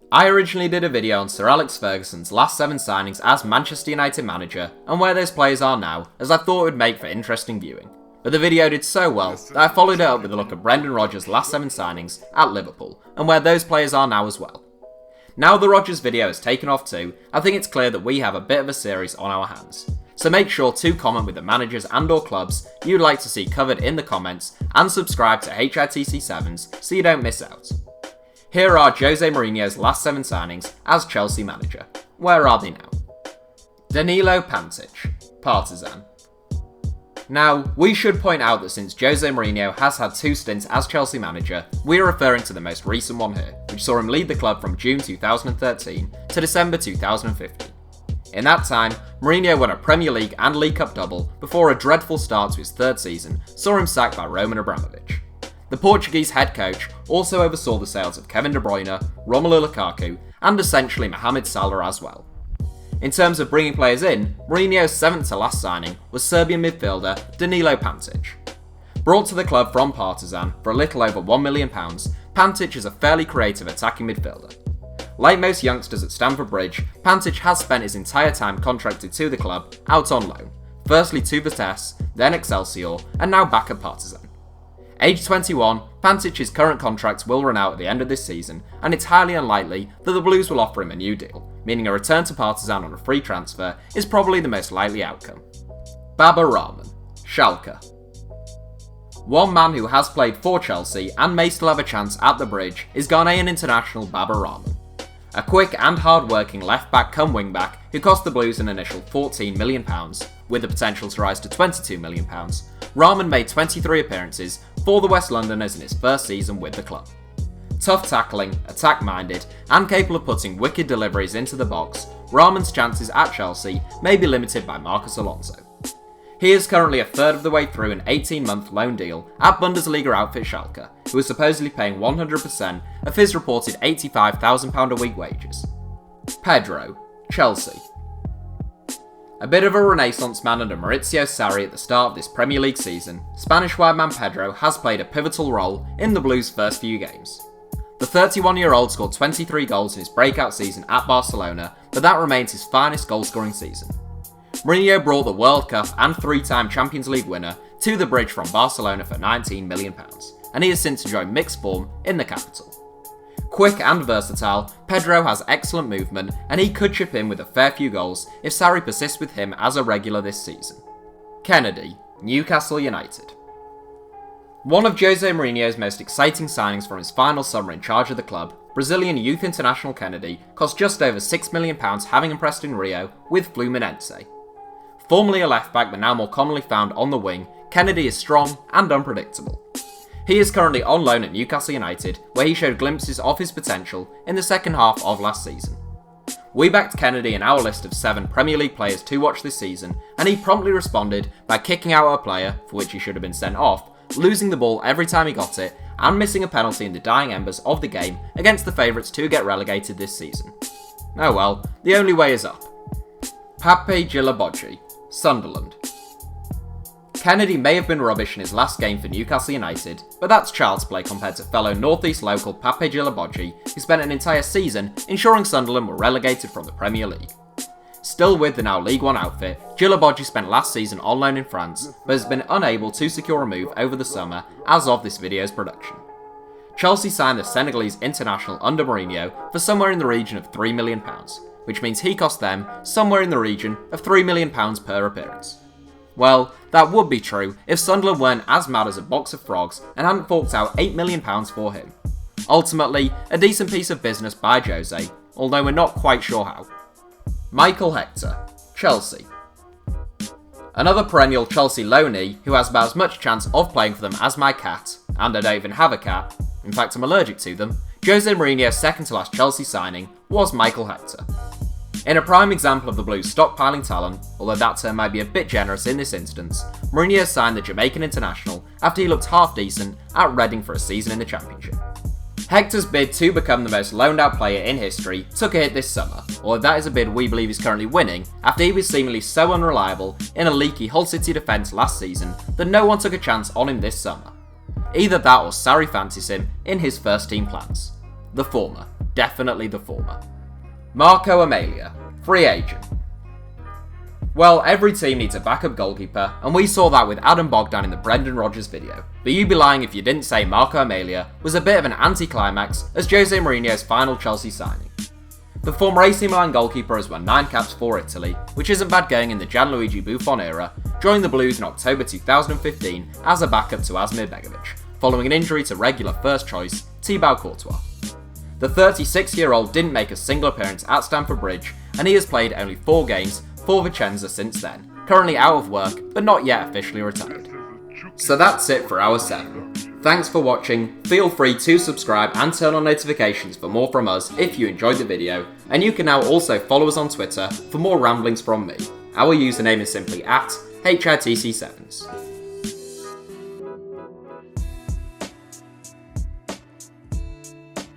I originally did a video on Sir Alex Ferguson's last 7 signings as Manchester United manager and where those players are now, as I thought it would make for interesting viewing. But the video did so well that I followed it up with a look at Brendan Rodgers' last 7 signings at Liverpool and where those players are now as well. Now the Rodgers video has taken off too, I think it's clear that we have a bit of a series on our hands. So make sure to comment with the managers and or clubs you'd like to see covered in the comments and subscribe to HITC Sevens so you don't miss out. Here are Jose Mourinho's last 7 signings as Chelsea manager. Where are they now? DANILO, PANTIC, PARTIZAN. Now, we should point out that since Jose Mourinho has had 2 stints as Chelsea manager, we are referring to the most recent one here, which saw him lead the club from June 2013 to December 2015. In that time, Mourinho won a Premier League and League Cup double before a dreadful start to his 3rd season saw him sacked by Roman Abramovich. The Portuguese head coach also oversaw the sales of Kevin De Bruyne, Romelu Lukaku, and essentially Mohamed Salah as well. In terms of bringing players in, Mourinho's 7th to last signing was Serbian midfielder Danilo Pantic. Brought to the club from Partizan for a little over £1 million, Pantic is a fairly creative attacking midfielder. Like most youngsters at Stamford Bridge, Pantic has spent his entire time contracted to the club out on loan, firstly to Vitesse, then Excelsior, and now back at Partizan. Age 21, Pantic's current contract will run out at the end of this season, and it's highly unlikely that the Blues will offer him a new deal, meaning a return to Partizan on a free transfer is probably the most likely outcome. Baba Rahman, Schalke. One man who has played for Chelsea and may still have a chance at the Bridge is Ghanaian international Baba Rahman. A quick and hard-working left-back come wing-back who cost the Blues an initial £14 million, with the potential to rise to £22 million, Rahman made 23 appearances for the West Londoners in his first season with the club. Tough tackling, attack-minded, and capable of putting wicked deliveries into the box, Rahman's chances at Chelsea may be limited by Marcos Alonso. He is currently a third of the way through an 18-month loan deal at Bundesliga outfit Schalke, who is supposedly paying 100% of his reported £85,000 a week wages. Pedro, Chelsea. A bit of a renaissance man under Maurizio Sarri at the start of this Premier League season, Spanish wide man Pedro has played a pivotal role in the Blues' first few games. The 31-year-old scored 23 goals in his breakout season at Barcelona, but that remains his finest goal-scoring season. Mourinho brought the World Cup and 3-time Champions League winner to the Bridge from Barcelona for £19 million, and he has since enjoyed mixed form in the capital. Quick and versatile, Pedro has excellent movement and he could chip in with a fair few goals if Sarri persists with him as a regular this season. Kenedy, Newcastle United. One of Jose Mourinho's most exciting signings from his final summer in charge of the club, Brazilian youth international Kenedy cost just over £6 million, having impressed in Rio with Fluminense. Formerly a left-back but now more commonly found on the wing, Kenedy is strong and unpredictable. He is currently on loan at Newcastle United, where he showed glimpses of his potential in the second half of last season. We backed Kenedy in our list of 7 Premier League players to watch this season, and he promptly responded by kicking out a player, for which he should have been sent off, losing the ball every time he got it, and missing a penalty in the dying embers of the game against the favourites to get relegated this season. Oh well, the only way is up. DJILOBODJI, Sunderland. Kenedy may have been rubbish in his last game for Newcastle United, but that's child's play compared to fellow North-East local DJILOBODJI, who spent an entire season ensuring Sunderland were relegated from the Premier League. Still with the now League One outfit, DJILOBODJI spent last season on loan in France, but has been unable to secure a move over the summer as of this video's production. Chelsea signed the Senegalese international under Mourinho for somewhere in the region of £3 million, which means he cost them somewhere in the region of £3 million per appearance. Well, that would be true if Sunderland weren't as mad as a box of frogs and hadn't forked out £8 million for him. Ultimately, a decent piece of business by Jose, although we're not quite sure how. Michael Hector, Chelsea. Another perennial Chelsea loanee who has about as much chance of playing for them as my cat, and I don't even have a cat, in fact I'm allergic to them, Jose Mourinho's second to last Chelsea signing was Michael Hector. In a prime example of the Blues stockpiling talent, although that term might be a bit generous in this instance, Mourinho signed the Jamaican international after he looked half decent at Reading for a season in the Championship. Hector's bid to become the most loaned out player in history took a hit this summer, although that is a bid we believe is currently winning after he was seemingly so unreliable in a leaky Hull City defence last season that no one took a chance on him this summer. Either that or Sarri fancies him in his first team plans. The former, definitely the former. Marco Amelia, free agent. Well, every team needs a backup goalkeeper, and we saw that with Adam Bogdan in the Brendan Rodgers video, but you'd be lying if you didn't say Marco Amelia was a bit of an anticlimax as Jose Mourinho's final Chelsea signing. The former AC Milan goalkeeper has won 9 caps for Italy, which isn't bad going in the Gianluigi Buffon era, joining the Blues in October 2015 as a backup to Asmir Begovic, following an injury to regular first choice Thibaut Courtois. The 36-year-old didn't make a single appearance at Stamford Bridge, and he has played only 4 games for Vicenza since then, currently out of work but not yet officially retired. So that's it for Hour 7. Thanks for watching, feel free to subscribe and turn on notifications for more from us if you enjoyed the video, and you can now also follow us on Twitter for more ramblings from me. Our username is simply @HITC Sevens.